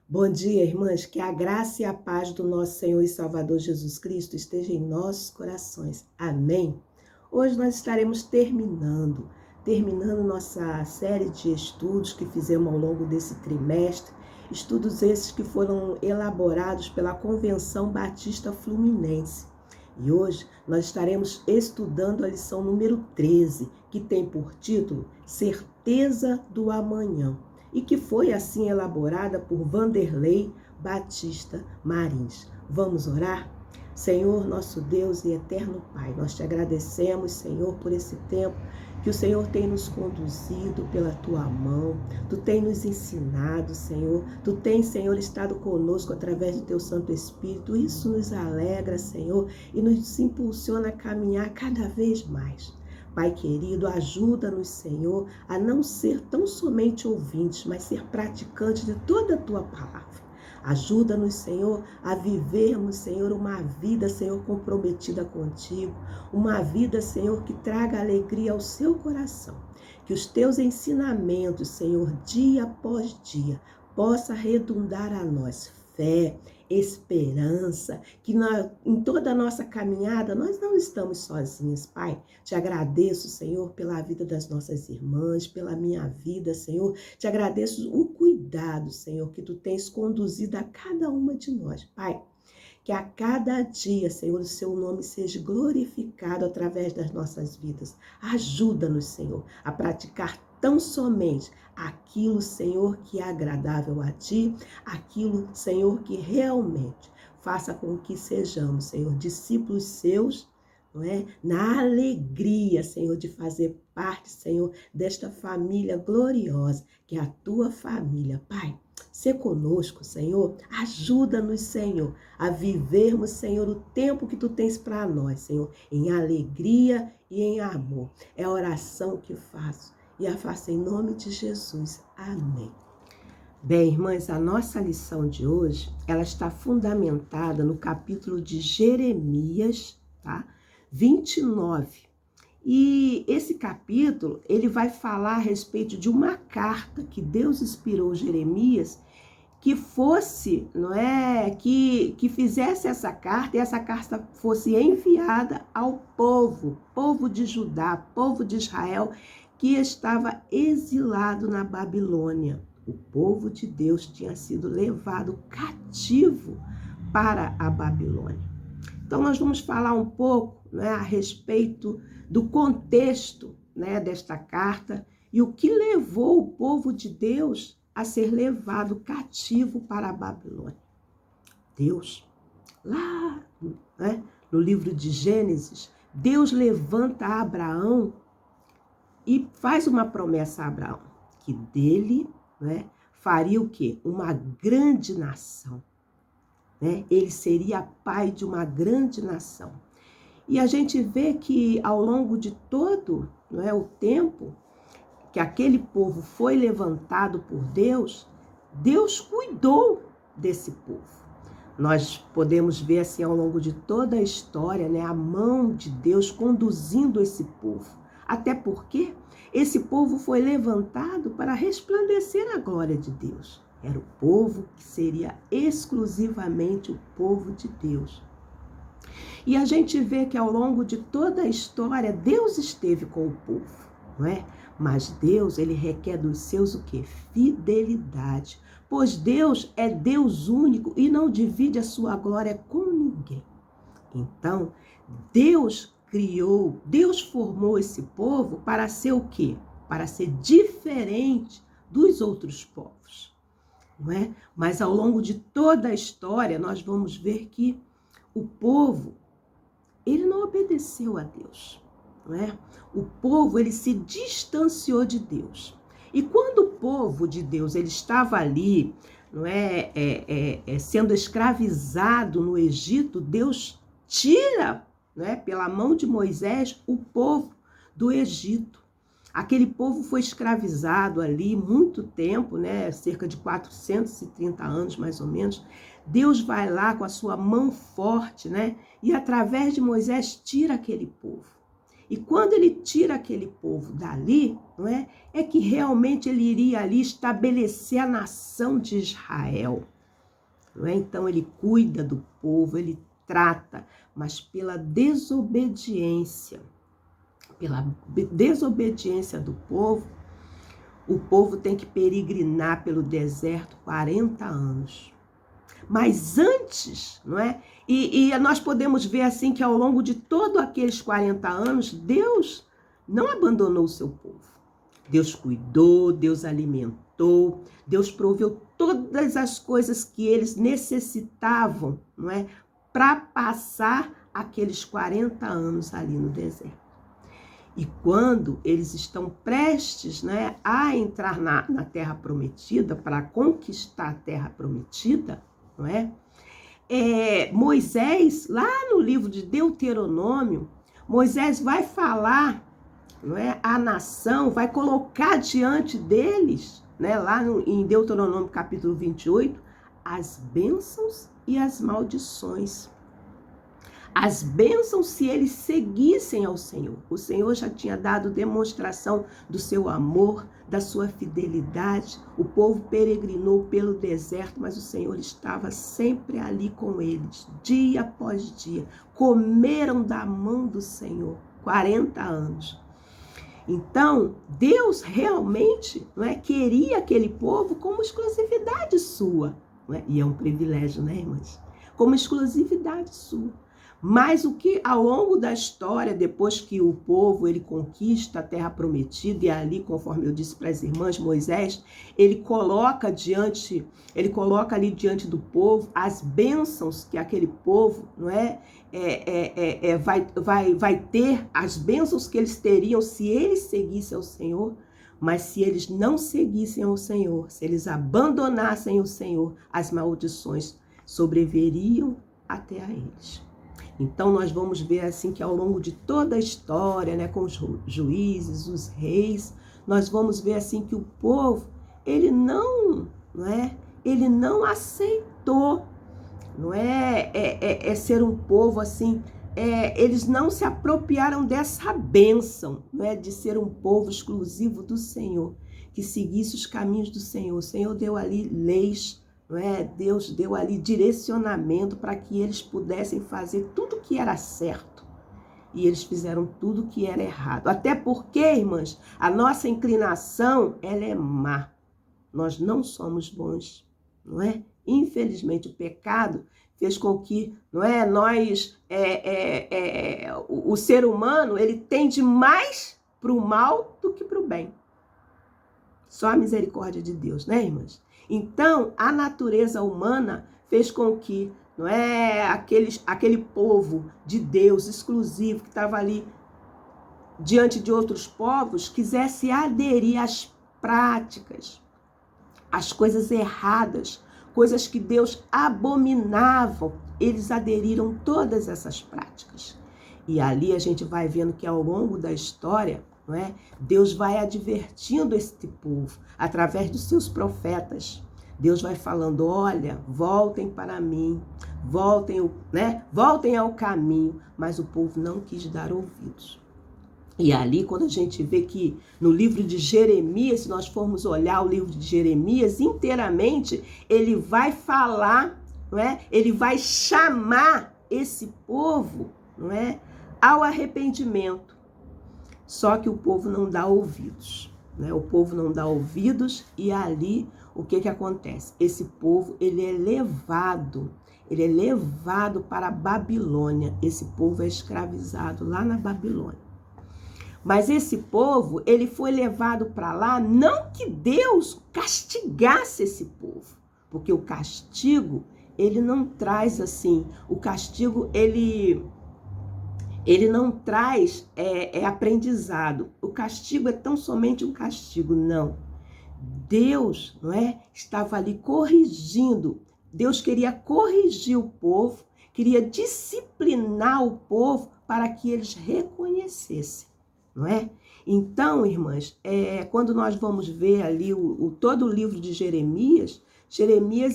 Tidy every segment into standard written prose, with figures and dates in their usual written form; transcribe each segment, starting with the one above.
Bom dia, irmãs. Que a graça e a paz do nosso Senhor e Salvador Jesus Cristo esteja em nossos corações. Amém? Hoje nós estaremos terminando nossa série de estudos que fizemos ao longo desse trimestre. Estudos esses que foram elaborados pela Convenção Batista Fluminense. E hoje nós estaremos estudando a lição número 13, que tem por título Certeza do Amanhã, e que foi assim elaborada por Vanderlei Batista Marins. Vamos orar? Senhor, nosso Deus e eterno Pai, nós te agradecemos, Senhor, por esse tempo que o Senhor tem nos conduzido pela tua mão, tu tem nos ensinado, Senhor, tu tens, Senhor, estado conosco através do teu Santo Espírito, isso nos alegra, Senhor, e nos impulsiona a caminhar cada vez mais. Pai querido, ajuda-nos, Senhor, a não ser tão somente ouvintes, mas ser praticantes de toda a tua palavra. Ajuda-nos, Senhor, a vivermos, Senhor, uma vida, Senhor, comprometida contigo. Uma vida, Senhor, que traga alegria ao seu coração. Que os teus ensinamentos, Senhor, dia após dia, possa redundar a nós fé, esperança, que em toda a nossa caminhada nós não estamos sozinhos, Pai. Te agradeço, Senhor, pela vida das nossas irmãs, pela minha vida, Senhor. Te agradeço o cuidado, Senhor, que tu tens conduzido a cada uma de nós, Pai. Que a cada dia, Senhor, o seu nome seja glorificado através das nossas vidas. Ajuda-nos, Senhor, a praticar tão somente aquilo, Senhor, que é agradável a ti, aquilo, Senhor, que realmente faça com que sejamos, Senhor, discípulos seus, não é? Na alegria, Senhor, de fazer parte, Senhor, desta família gloriosa, que é a tua família, Pai. Sê conosco, Senhor, ajuda-nos, Senhor, a vivermos, Senhor, o tempo que tu tens para nós, Senhor, em alegria e em amor. É a oração que faço e a faço em nome de Jesus. Amém. Bem, irmãs, a nossa lição de hoje, ela está fundamentada no capítulo de Jeremias, tá? 29. E esse capítulo, ele vai falar a respeito de uma carta que Deus inspirou Jeremias, que fosse, não é, que fizesse essa carta, e essa carta fosse enviada ao povo de Judá, povo de Israel, que estava exilado na Babilônia. O povo de Deus tinha sido levado cativo para a Babilônia. Então nós vamos falar um pouco, né, a respeito do contexto, né, desta carta e o que levou o povo de Deus a ser levado cativo para a Babilônia. Deus, lá, né, no livro de Gênesis, Deus levanta Abraão e faz uma promessa a Abraão, que dele, né, faria o quê? Uma grande nação. Né? Ele seria pai de uma grande nação. E a gente vê que ao longo de todo, não é, o tempo que aquele povo foi levantado por Deus, Deus cuidou desse povo. Nós podemos ver assim ao longo de toda a história, né, a mão de Deus conduzindo esse povo. Até porque esse povo foi levantado para resplandecer a glória de Deus. Era o povo que seria exclusivamente o povo de Deus. E a gente vê que ao longo de toda a história, Deus esteve com o povo, não é? Mas Deus, ele requer dos seus o quê? Fidelidade. Pois Deus é Deus único e não divide a sua glória com ninguém. Então, Deus criou, Deus formou esse povo para ser o quê? Para ser diferente dos outros povos. Não é? Mas ao longo de toda a história, nós vamos ver que o povo, ele não obedeceu a Deus. Não é? O povo, ele se distanciou de Deus. E quando o povo de Deus, ele estava ali, não é, sendo escravizado no Egito, Deus tira, não é, pela mão de Moisés, o povo do Egito. Aquele povo foi escravizado ali muito tempo, né? Cerca de 430 anos, mais ou menos. Deus vai lá com a sua mão forte, né? E através de Moisés tira aquele povo. E quando ele tira aquele povo dali, não é? É que realmente ele iria ali estabelecer a nação de Israel. não é? Então ele cuida do povo, ele trata, mas pela desobediência do povo, o povo tem que peregrinar pelo deserto 40 anos. Mas antes, não é? E nós podemos ver assim que ao longo de todos aqueles 40 anos, Deus não abandonou o seu povo. Deus cuidou, Deus alimentou, Deus proveu todas as coisas que eles necessitavam, não é? Para passar aqueles 40 anos ali no deserto. E quando eles estão prestes, né, a entrar na Terra Prometida, para conquistar a Terra Prometida, não é? Moisés, lá no livro de Deuteronômio, Moisés vai falar, não é, a nação, vai colocar diante deles, né, lá em Deuteronômio capítulo 28, as bênçãos e as maldições. As bênçãos se eles seguissem ao Senhor. O Senhor já tinha dado demonstração do seu amor, da sua fidelidade. O povo peregrinou pelo deserto, mas o Senhor estava sempre ali com eles, dia após dia. Comeram da mão do Senhor 40 anos. Então, Deus realmente, não é, queria aquele povo como exclusividade sua. Não é? E é um privilégio, né, irmãs? Como exclusividade sua. Mas o que ao longo da história, depois que o povo ele conquista a Terra Prometida, e ali, conforme eu disse para as irmãs, Moisés, ele coloca ali diante do povo as bênçãos que aquele povo, não é, vai ter, as bênçãos que eles teriam se eles seguissem ao Senhor. Mas se eles não seguissem ao Senhor, se eles abandonassem o Senhor, as maldições sobreviriam até a eles. Então nós vamos ver assim que ao longo de toda a história, né, com os juízes, os reis, nós vamos ver assim que o povo, ele não aceitou, não é ser um povo assim, eles não se apropriaram dessa bênção, não é, de ser um povo exclusivo do Senhor, que seguisse os caminhos do Senhor. O Senhor deu ali leis, não é? Deus deu ali direcionamento para que eles pudessem fazer tudo que era certo. E eles fizeram tudo que era errado. Até porque, irmãs, a nossa inclinação, ela é má. Nós não somos bons, não é? Infelizmente, o pecado fez com que, não é, o ser humano, ele tende mais para o mal do que para o bem. Só a misericórdia de Deus, né, irmãs? Então, a natureza humana fez com que, não é, aquele povo de Deus exclusivo que estava ali diante de outros povos quisesse aderir às práticas, às coisas erradas, coisas que Deus abominava. Eles aderiram todas essas práticas. E ali a gente vai vendo que ao longo da história, não é? Deus vai advertindo este povo através dos seus profetas. Deus vai falando, olha, voltem para mim, voltem ao caminho, mas o povo não quis dar ouvidos. E ali, quando a gente vê que no livro de Jeremias, se nós formos olhar o livro de Jeremias inteiramente, ele vai falar, não é? Ele vai chamar esse povo, não é, ao arrependimento. Só que o povo não dá ouvidos, né? O povo não dá ouvidos e ali o que acontece? Esse povo, ele é levado para a Babilônia. Esse povo é escravizado lá na Babilônia. Mas esse povo, ele foi levado para lá, não que Deus castigasse esse povo, porque o castigo, ele não traz assim, o castigo, ele não traz aprendizado. O castigo é tão somente um castigo, não. Deus, não é, estava ali corrigindo. Deus queria corrigir o povo, queria disciplinar o povo para que eles reconhecessem, não é? Então, irmãs, quando nós vamos ver ali todo o livro de Jeremias,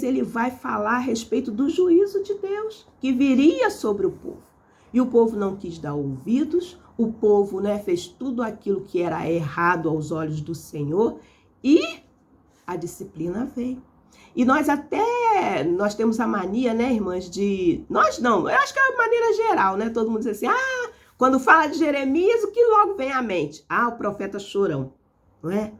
ele vai falar a respeito do juízo de Deus que viria sobre o povo. E o povo não quis dar ouvidos, o povo, né, fez tudo aquilo que era errado aos olhos do Senhor e a disciplina veio. E nós temos a mania, né, irmãs, nós não, eu acho que é a maneira geral, né, todo mundo diz assim, quando fala de Jeremias, o que logo vem à mente? O profeta chorão, não é?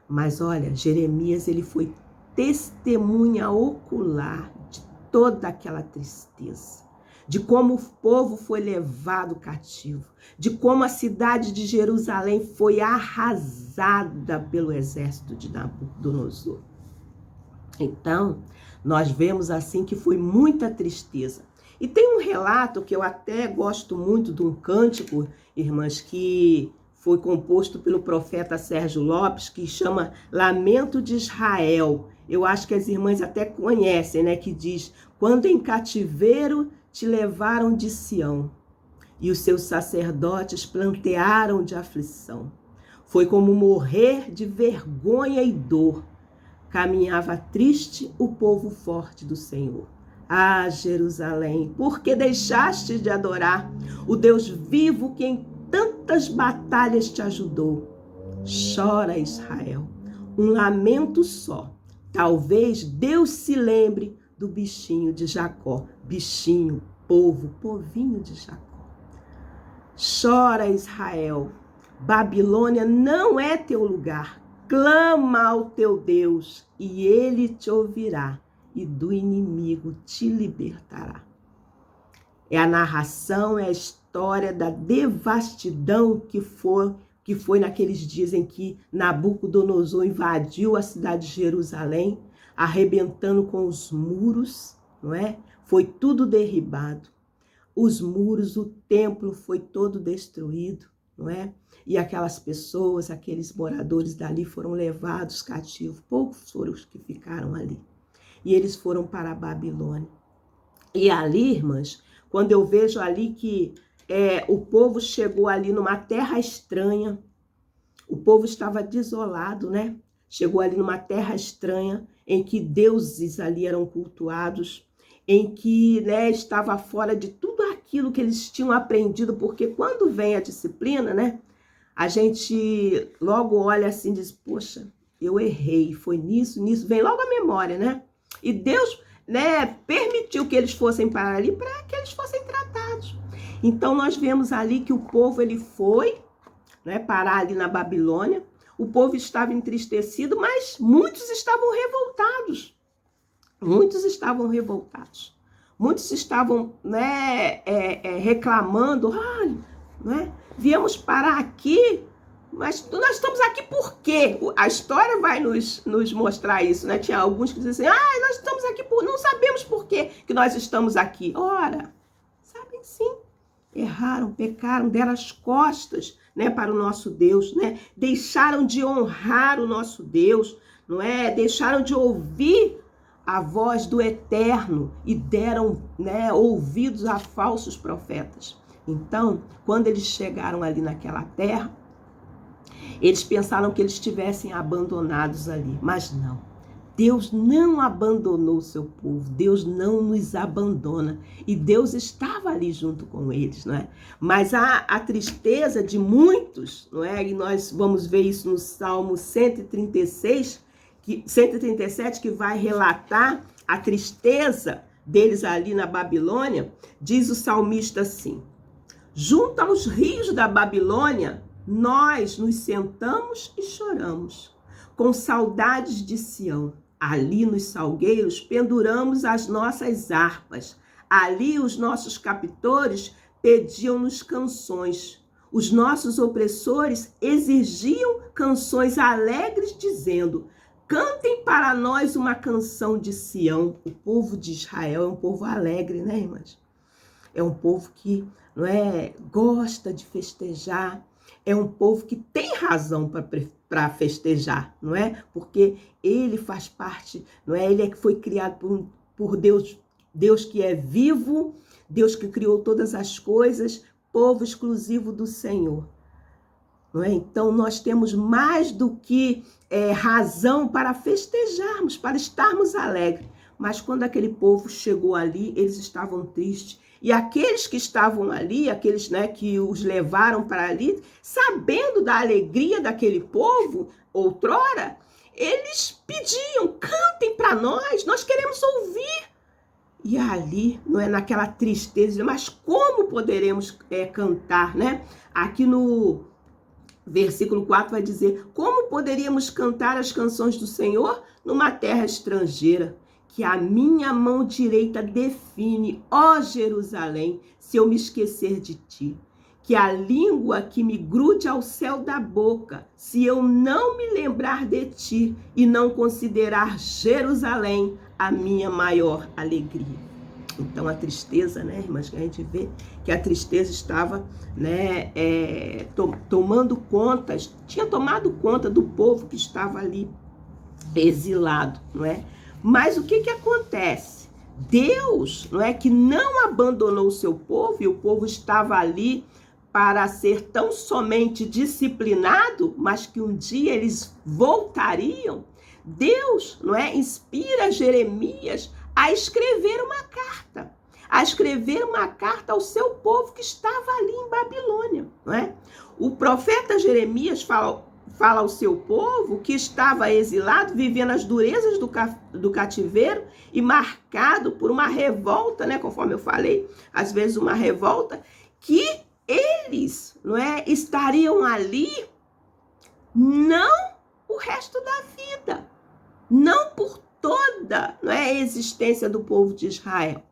Mas olha, Jeremias, ele foi testemunha ocular de toda aquela tristeza, de como o povo foi levado cativo, de como a cidade de Jerusalém foi arrasada pelo exército de Nabucodonosor. Então, nós vemos assim que foi muita tristeza. E tem um relato que eu até gosto muito de um cântico, irmãs, que foi composto pelo profeta Sérgio Lopes, que chama Lamento de Israel. Eu acho que as irmãs até conhecem, né? Que diz, quando em cativeiro te levaram de Sião, e os seus sacerdotes plantearam de aflição. Foi como morrer de vergonha e dor. Caminhava triste o povo forte do Senhor. Jerusalém, por que deixaste de adorar o Deus vivo que em tantas batalhas te ajudou? Chora, Israel, um lamento só. Talvez Deus se lembre do bichinho de Jacó. Bichinho, povinho de Jacó. Chora, Israel, Babilônia não é teu lugar. Clama ao teu Deus e ele te ouvirá e do inimigo te libertará. É a narração, é a história da devastidão que foi naqueles dias em que Nabucodonosor invadiu a cidade de Jerusalém, arrebentando com os muros, não é? Foi tudo derribado. Os muros, o templo foi todo destruído, não é? E aquelas pessoas, aqueles moradores dali foram levados cativos. Poucos foram os que ficaram ali. E eles foram para a Babilônia. E ali, irmãs, quando eu vejo ali que o povo chegou ali numa terra estranha, o povo estava desolado, né? Chegou ali numa terra estranha, em que deuses ali eram cultuados, em que, né, estava fora de tudo aquilo que eles tinham aprendido, porque quando vem a disciplina, né, a gente logo olha assim e diz, poxa, eu errei, foi nisso, vem logo a memória, né? E Deus, né, permitiu que eles fossem para ali para que eles fossem tratados. Então nós vemos ali que o povo ele foi, né, parar ali na Babilônia. O povo estava entristecido, mas muitos estavam revoltados. Muitos estavam revoltados. Muitos estavam, né, reclamando, né? Viemos parar aqui, mas nós estamos aqui por quê? A história vai nos mostrar isso, né? Tinha alguns que dizem assim, nós estamos aqui não sabemos por quê que nós estamos aqui. Ora, sabem sim, erraram, pecaram, deram as costas, né, para o nosso Deus, né? Deixaram de honrar o nosso Deus, não é? Deixaram de ouvir a voz do Eterno e deram, né, ouvidos a falsos profetas. Então, quando eles chegaram ali naquela terra, eles pensaram que eles estivessem abandonados ali, mas não. Deus não abandonou o seu povo, Deus não nos abandona e Deus estava ali junto com eles, não é? Mas a tristeza de muitos, não é? E nós vamos ver isso no Salmo 137, que vai relatar a tristeza deles ali na Babilônia. Diz o salmista assim, junto aos rios da Babilônia, nós nos sentamos e choramos, com saudades de Sião. Ali nos salgueiros penduramos as nossas harpas. Ali os nossos captores pediam-nos canções. Os nossos opressores exigiam canções alegres, dizendo, cantem para nós uma canção de Sião. O povo de Israel é um povo alegre, né, irmãs? É um povo que, não é, gosta de festejar. É um povo que tem razão para festejar, não é? Porque ele faz parte, não é? Ele é que foi criado por Deus, Deus que é vivo, Deus que criou todas as coisas, povo exclusivo do Senhor. Não é? Então, nós temos mais do que razão para festejarmos, para estarmos alegres. Mas quando aquele povo chegou ali, eles estavam tristes. E aqueles que estavam ali, aqueles, né, que os levaram para ali, sabendo da alegria daquele povo, outrora, eles pediam, cantem para nós queremos ouvir. E ali, não é, naquela tristeza, mas como poderemos cantar, né? Aqui no versículo 4 vai dizer, como poderíamos cantar as canções do Senhor numa terra estrangeira? Que a minha mão direita define, ó Jerusalém, se eu me esquecer de ti. Que a língua que me grude ao céu da boca, se eu não me lembrar de ti e não considerar Jerusalém a minha maior alegria. Então a tristeza, né, irmãs, que a gente vê que a tristeza estava, né, tomando conta, tinha tomado conta do povo que estava ali exilado, não é? Mas o que acontece? Deus, não é, que não abandonou o seu povo, e o povo estava ali para ser tão somente disciplinado, mas que um dia eles voltariam. Deus, não é, inspira Jeremias a escrever uma carta ao seu povo que estava ali em Babilônia, não é? O profeta Jeremias fala ao seu povo que estava exilado, vivendo as durezas do cativeiro e marcado por uma revolta, né, conforme eu falei, às vezes uma revolta, que eles, não é, estariam ali não o resto da vida, não por toda, não é, a existência do povo de Israel,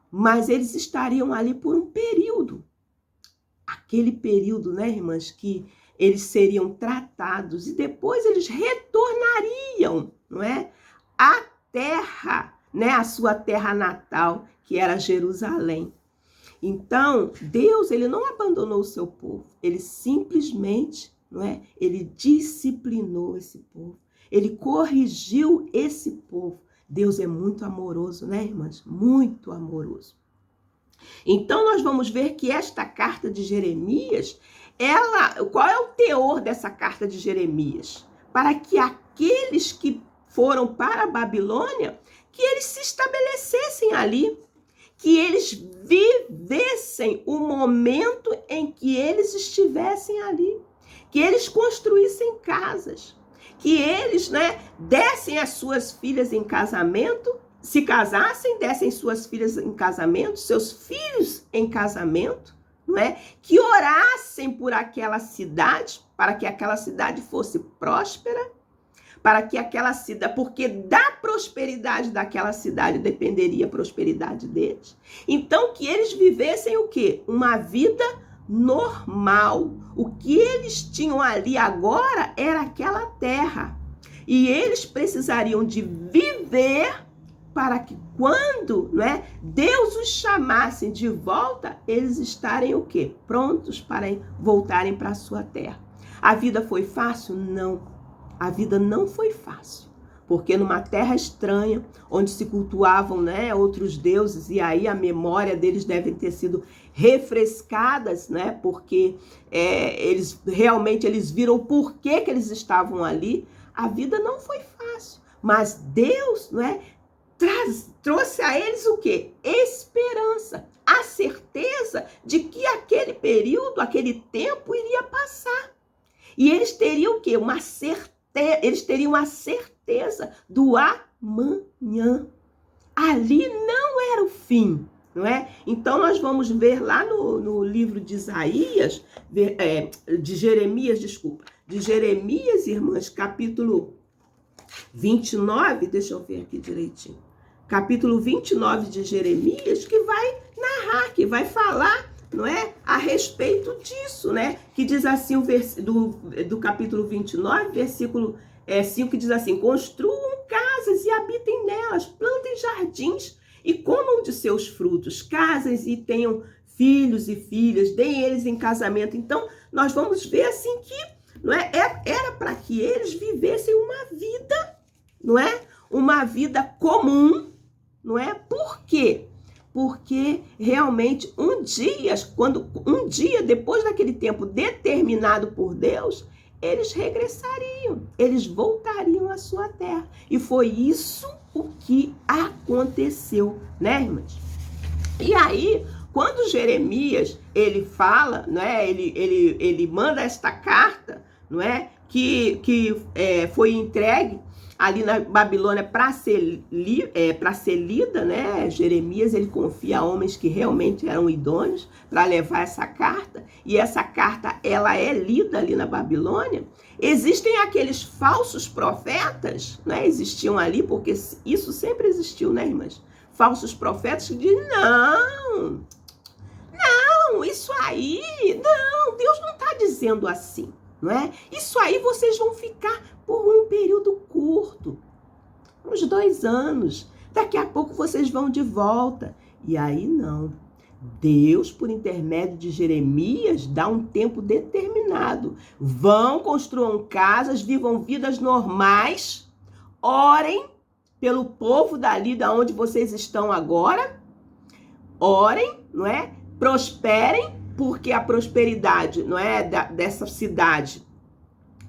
mas eles estariam ali por um período. Aquele período, né, irmãs, que eles seriam tratados e depois eles retornariam, não é, à terra, né, a sua terra natal, que era Jerusalém. Então, Deus, ele não abandonou o seu povo, ele simplesmente, não é, ele disciplinou esse povo, ele corrigiu esse povo. Deus é muito amoroso, né, irmãs? Muito amoroso. Então, nós vamos ver que esta carta de Jeremias, qual é o teor dessa carta de Jeremias? Para que aqueles que foram para a Babilônia, que eles se estabelecessem ali, que eles vivessem o momento em que eles estivessem ali, que eles construíssem casas, que eles, né, dessem as suas filhas em casamento, se casassem, dessem suas filhas em casamento, seus filhos em casamento, não é? Que orassem por aquela cidade, para que aquela cidade fosse próspera, para que aquela cidade, porque da prosperidade daquela cidade dependeria a prosperidade deles. Então, que eles vivessem o quê? Uma vida normal. O que eles tinham ali agora era aquela terra. E eles precisariam de viver para que quando, né, Deus os chamasse de volta, eles estarem o quê? Prontos para voltarem para a sua terra. A vida foi fácil? Não. A vida não foi fácil, porque numa terra estranha, onde se cultuavam, né, outros deuses, e aí a memória deles deve ter sido refrescadas, né, porque eles viram por que eles estavam ali. A vida não foi fácil, mas Deus, né, trouxe a eles o quê? Esperança, a certeza de que aquele período, aquele tempo iria passar. E eles teriam o quê? Eles teriam a certeza do amanhã. Ali não era o fim, não é? Então nós vamos ver lá no livro de Jeremias, irmãs, capítulo 29, deixa eu ver aqui direitinho, capítulo 29 de Jeremias, que vai narrar, que vai falar, não é, a respeito disso, né? Que diz assim, do capítulo 29, versículo 5, que diz assim: construam casas e habitem nelas, plantem jardins e comam de seus frutos, casas e tenham filhos e filhas, deem eles em casamento. Então, nós vamos ver assim que, não é, era para que eles vivessem uma vida, não é? Uma vida comum, não é? Por quê? Porque realmente um dia depois daquele tempo determinado por Deus, eles regressariam, eles voltariam à sua terra. E foi isso o que aconteceu, né, irmãs? E aí, quando Jeremias, ele fala, né, ele manda esta carta, não é, que foi entregue ali na Babilônia para ser lida, né? Jeremias, ele confia a homens que realmente eram idôneos para levar essa carta, e essa carta, ela é lida ali na Babilônia. Existem aqueles falsos profetas, né? Existiam ali, porque isso sempre existiu, né, irmãs? Falsos profetas que dizem, não, isso aí, não, Deus não está dizendo assim, não é? Isso aí vocês vão ficar por um período curto, uns 2 anos. Daqui a pouco vocês vão de volta. E aí não. Deus, por intermédio de Jeremias, dá um tempo determinado. Vão, construam casas, vivam vidas normais, orem pelo povo dali, da onde vocês estão agora. Orem, não é? Prosperem, porque a prosperidade, não é, dessa cidade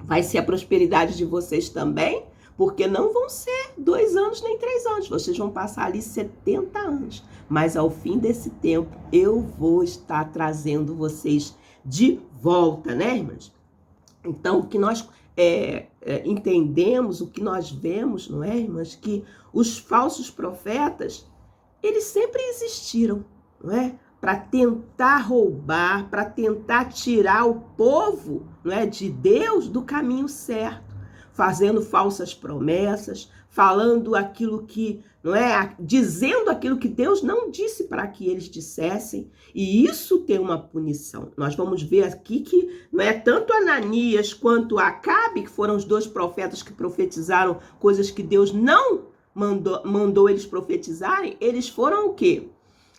vai ser a prosperidade de vocês também, porque não vão ser 2 anos nem 3 anos, vocês vão passar ali 70 anos. Mas ao fim desse tempo, eu vou estar trazendo vocês de volta, né, irmãs? Então, o que nós entendemos, o que nós vemos, não é, irmãs? Que os falsos profetas, eles sempre existiram, não é? Para tentar roubar, para tentar tirar o povo, não é, de Deus do caminho certo, fazendo falsas promessas, falando aquilo que, não é, dizendo aquilo que Deus não disse para que eles dissessem, e isso tem uma punição. Nós vamos ver aqui que, não é, tanto Ananias quanto Acabe, que foram os 2 profetas que profetizaram coisas que Deus não mandou eles profetizarem, eles foram o quê?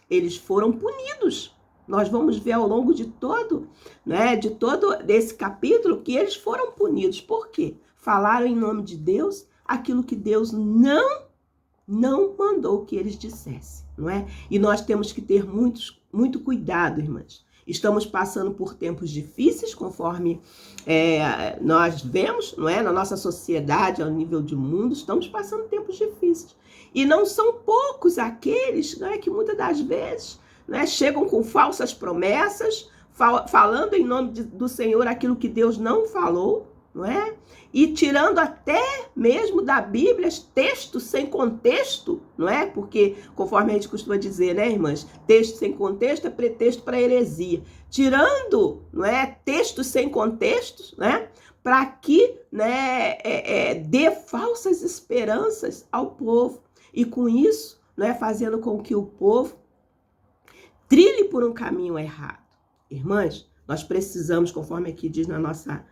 Eles foram punidos. Nós vamos ver ao longo de todo, né, de todo esse capítulo, que eles foram punidos. Por quê? Falaram em nome de Deus aquilo que Deus não mandou que eles dissessem, não é? E nós temos que ter muito cuidado, irmãs. Estamos passando por tempos difíceis, conforme nós vemos, não é? Na nossa sociedade, ao nível de mundo, estamos passando tempos difíceis. E não são poucos aqueles, não é, que muitas das vezes, né, chegam com falsas promessas, falando em nome do Senhor aquilo que Deus não falou, não é? E tirando até mesmo da Bíblia texto sem contexto, não é? Porque, conforme a gente costuma dizer, né, irmãs? Texto sem contexto é pretexto para heresia. Tirando, não é, textos sem contextos, né? Para que, né, dê falsas esperanças ao povo. E com isso, né, fazendo com que o povo trilhe por um caminho errado. Irmãs, nós precisamos, conforme aqui diz na nossa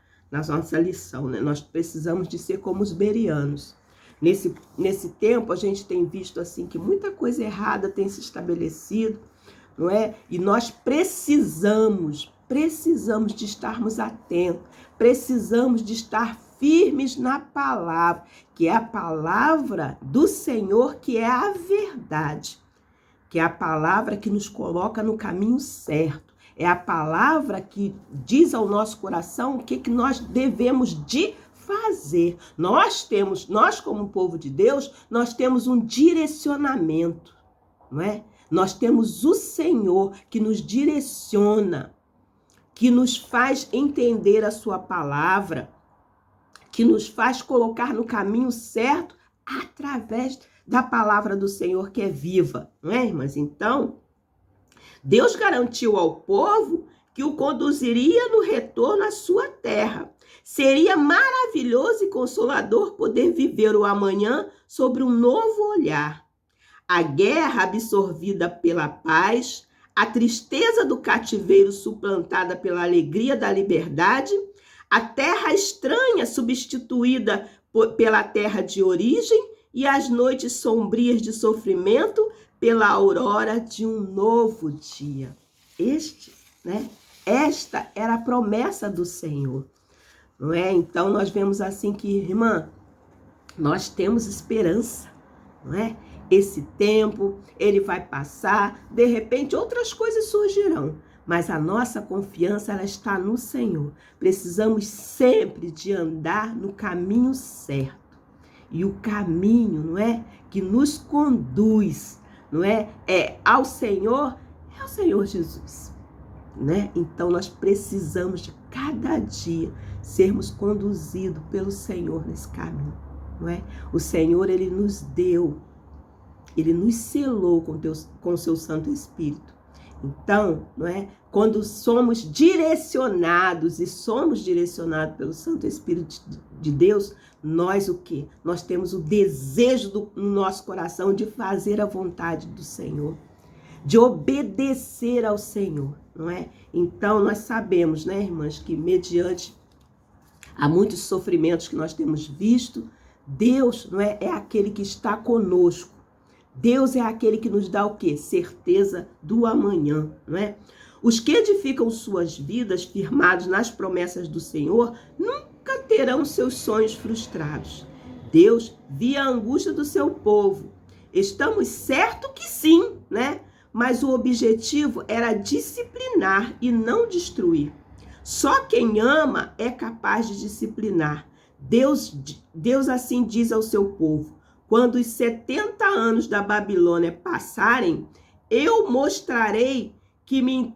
lição, né? Nós precisamos de ser como os bereanos. Nesse tempo, a gente tem visto assim que muita coisa errada tem se estabelecido, não é? E nós precisamos de estarmos atentos, precisamos de estar firmes na palavra, que é a palavra do Senhor, que é a verdade, que é a palavra que nos coloca no caminho certo. É a palavra que diz ao nosso coração o que nós devemos de fazer. Nós como povo de Deus, nós temos um direcionamento, não é? Nós temos o Senhor que nos direciona, que nos faz entender a sua palavra, que nos faz colocar no caminho certo através da palavra do Senhor que é viva, não é, irmãs? Então, Deus garantiu ao povo que o conduziria no retorno à sua terra. Seria maravilhoso e consolador poder viver o amanhã sobre um novo olhar. A guerra absorvida pela paz, a tristeza do cativeiro suplantada pela alegria da liberdade, a terra estranha substituída pela terra de origem e as noites sombrias de sofrimento pela aurora de um novo dia. Esta era a promessa do Senhor, não é? Então nós vemos assim que, irmã, nós temos esperança, não é? Esse tempo, ele vai passar, de repente outras coisas surgirão, mas a nossa confiança, ela está no Senhor. Precisamos sempre de andar no caminho certo. E o caminho, não é, que nos conduz, não é, ao Senhor, é o Senhor Jesus, né? Então nós precisamos de cada dia sermos conduzidos pelo Senhor nesse caminho. não é? O Senhor, Ele nos deu, Ele nos selou com o seu Santo Espírito. Então, não é? Quando somos direcionados e somos direcionados pelo Santo Espírito de Deus, nós o quê? Nós temos o desejo no nosso coração de fazer a vontade do Senhor, de obedecer ao Senhor, não é? Então, nós sabemos, né, irmãs, que mediante a muitos sofrimentos que nós temos visto, Deus, não é, é aquele que está conosco. Deus é aquele que nos dá o quê? Certeza do amanhã, não é? Os que edificam suas vidas firmados nas promessas do Senhor nunca terão seus sonhos frustrados. Deus via a angústia do seu povo. Estamos certos que sim, né? Mas o objetivo era disciplinar e não destruir. Só quem ama é capaz de disciplinar. Deus assim diz ao seu povo: quando os 70 anos da Babilônia passarem, eu mostrarei que me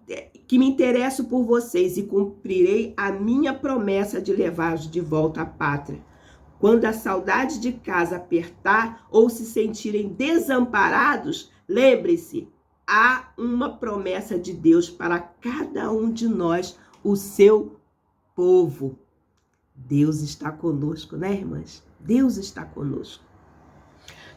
interesso por vocês e cumprirei a minha promessa de levá-los de volta à pátria. Quando a saudade de casa apertar ou se sentirem desamparados, lembre-se, há uma promessa de Deus para cada um de nós, o seu povo. Deus está conosco, né, irmãs? Deus está conosco.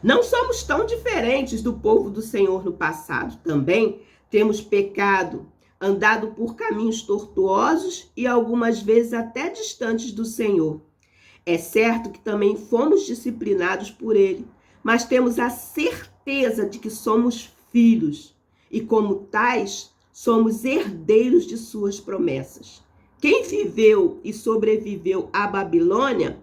Não somos tão diferentes do povo do Senhor no passado. Também temos pecado, andado por caminhos tortuosos e algumas vezes até distantes do Senhor. É certo que também fomos disciplinados por Ele, mas temos a certeza de que somos filhos e, como tais, somos herdeiros de suas promessas. Quem viveu e sobreviveu à Babilônia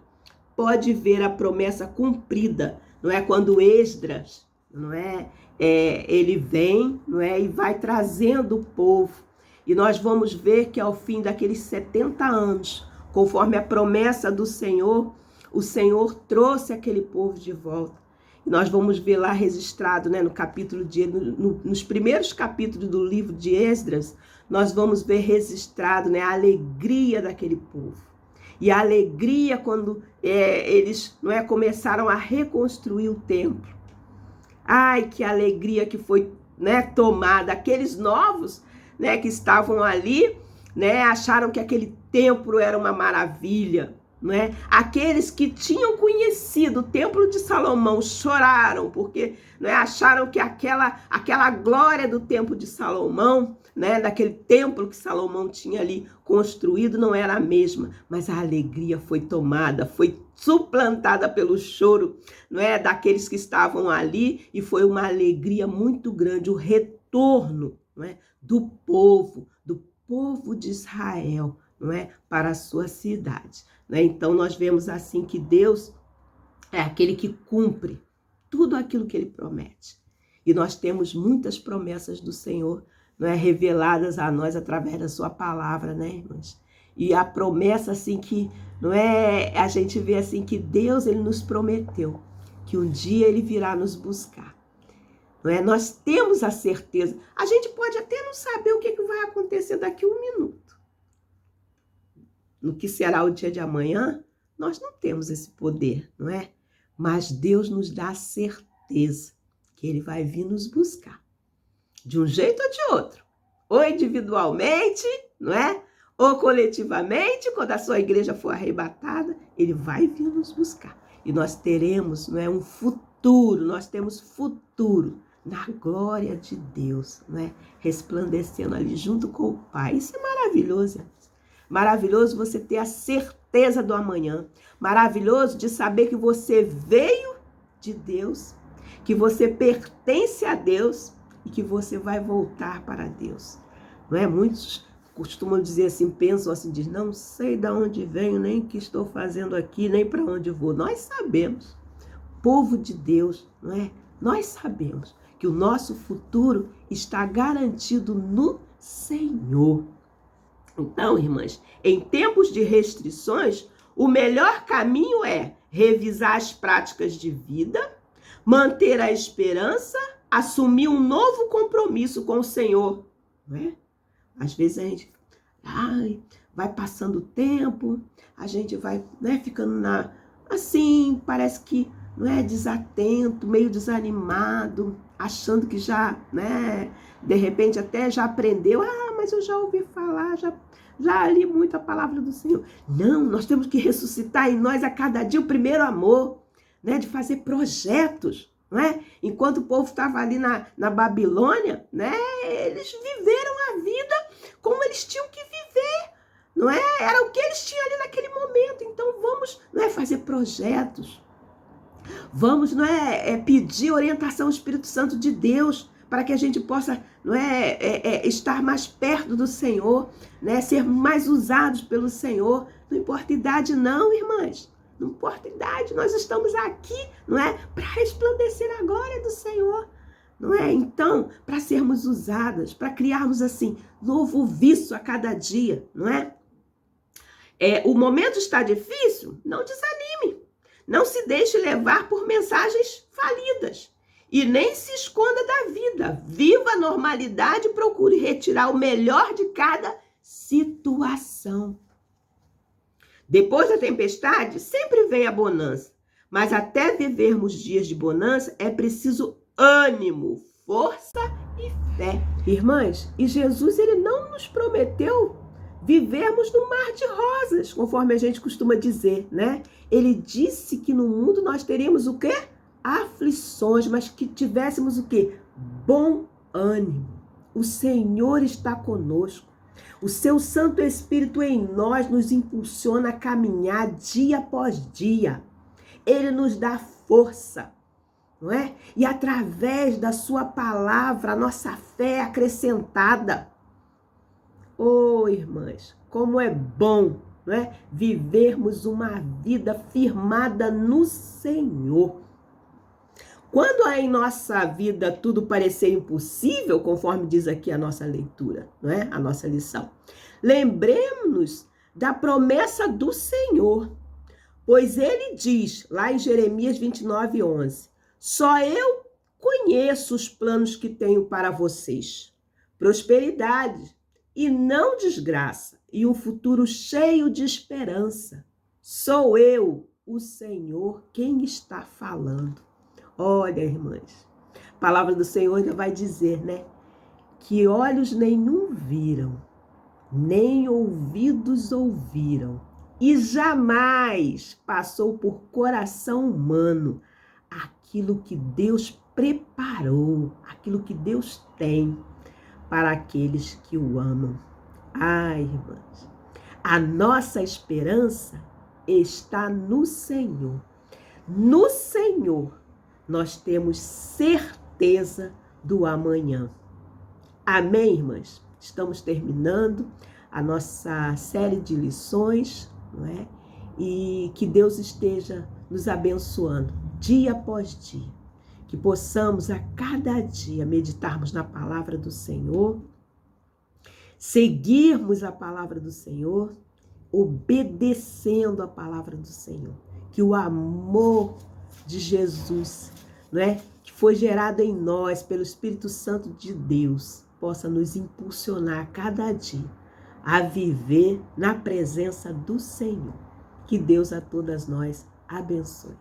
pode ver a promessa cumprida. Não é? Quando Esdras, não é? Ele vem, não é? E vai trazendo o povo. E nós vamos ver que ao fim daqueles 70 anos, conforme a promessa do Senhor, o Senhor trouxe aquele povo de volta. E nós vamos ver lá registrado, né, nos primeiros capítulos do livro de Esdras, nós vamos ver registrado, né, a alegria daquele povo. E a alegria quando eles, não é, começaram a reconstruir o templo. Ai, que alegria que foi, né, tomada. Aqueles novos, né, que estavam ali, né, acharam que aquele templo era uma maravilha. Não é? Aqueles que tinham conhecido o templo de Salomão choraram, porque, não é, acharam que aquela glória do templo de Salomão, né, daquele templo que Salomão tinha ali construído, não era a mesma, mas a alegria foi tomada, foi suplantada pelo choro, não é, daqueles que estavam ali, e foi uma alegria muito grande, o retorno, não é, do povo de Israel, não é, para a sua cidade. Então, nós vemos assim que Deus é aquele que cumpre tudo aquilo que Ele promete. E nós temos muitas promessas do Senhor, não é, reveladas a nós através da sua palavra, né, irmãs? E a promessa, assim, que, não é, a gente vê assim que Deus, Ele nos prometeu que um dia Ele virá nos buscar. Não é? Nós temos a certeza. A gente pode até não saber o que vai acontecer daqui a um minuto. No que será o dia de amanhã, nós não temos esse poder, não é? Mas Deus nos dá a certeza que Ele vai vir nos buscar. De um jeito ou de outro. Ou individualmente, não é? Ou coletivamente, quando a sua igreja for arrebatada, Ele vai vir nos buscar. E nós teremos, não é, um futuro, nós temos futuro na glória de Deus, não é? Resplandecendo ali junto com o Pai. Isso é maravilhoso, irmãos. Maravilhoso você ter a certeza do amanhã. Maravilhoso de saber que você veio de Deus, que você pertence a Deus e que você vai voltar para Deus. Não é? Muitos costumam dizer assim, pensam assim, diz, não sei de onde venho, nem o que estou fazendo aqui, nem para onde vou. Nós sabemos, povo de Deus, não é? Nós sabemos que o nosso futuro está garantido no Senhor. Então, irmãs, em tempos de restrições, o melhor caminho é revisar as práticas de vida, manter a esperança, assumir um novo compromisso com o Senhor. Não é? Às vezes a gente vai passando o tempo, a gente vai, né, ficando assim, parece que não é desatento, meio desanimado, achando que já, né, de repente até já aprendeu, mas eu já ouvi falar, já li muito a palavra do Senhor. Não, nós temos que ressuscitar em nós a cada dia o primeiro amor, né, de fazer projetos, não é? Enquanto o povo estava ali na Babilônia, né, eles viveram a vida como eles tinham que viver, não é? Era o que eles tinham ali naquele momento. Então vamos, não é, fazer projetos. Vamos, não é, pedir orientação ao Espírito Santo de Deus para que a gente possa, não estar mais perto do Senhor, né, ser mais usados pelo Senhor. Não importa idade não, irmãs. Não importa idade, nós estamos aqui, não é, para resplandecer a glória do Senhor. Não é? Então, para sermos usadas, para criarmos assim, novo vício a cada dia, não é? O momento está difícil? Não desanime. Não se deixe levar por mensagens falidas. E nem se esconda da vida. Viva a normalidade e procure retirar o melhor de cada situação. Depois da tempestade, sempre vem a bonança. Mas até vivermos dias de bonança, é preciso ânimo, força e fé. Irmãs, e Jesus, ele não nos prometeu vivermos no mar de rosas, conforme a gente costuma dizer, né? Ele disse que no mundo nós teríamos o quê? Aflições, mas que tivéssemos o quê? Bom ânimo. O Senhor está conosco. O seu Santo Espírito em nós nos impulsiona a caminhar dia após dia. Ele nos dá força, não é? E através da sua palavra, a nossa fé é acrescentada. Oh, irmãs, como é bom, não é? Vivermos uma vida firmada no Senhor. Quando em nossa vida tudo parecer impossível, conforme diz aqui a nossa leitura, não é? A nossa lição. Lembremos-nos da promessa do Senhor, pois ele diz, lá em Jeremias 29:11, só eu conheço os planos que tenho para vocês, prosperidade e não desgraça, e um futuro cheio de esperança. Sou eu, o Senhor, quem está falando. Olha, irmãs, a palavra do Senhor ainda vai dizer, né? Que olhos nenhum viram, nem ouvidos ouviram, e jamais passou por coração humano aquilo que Deus preparou, aquilo que Deus tem para aqueles que o amam. Ai, irmãs, a nossa esperança está no Senhor. No Senhor nós temos certeza do amanhã. Amém, irmãs? Estamos terminando a nossa série de lições, não é? E que Deus esteja nos abençoando dia após dia. Que possamos a cada dia meditarmos na palavra do Senhor, seguirmos a palavra do Senhor, obedecendo a palavra do Senhor. Que o amor de Jesus, não é? Que foi gerado em nós pelo Espírito Santo de Deus, possa nos impulsionar a cada dia a viver na presença do Senhor. Que Deus a todas nós abençoe.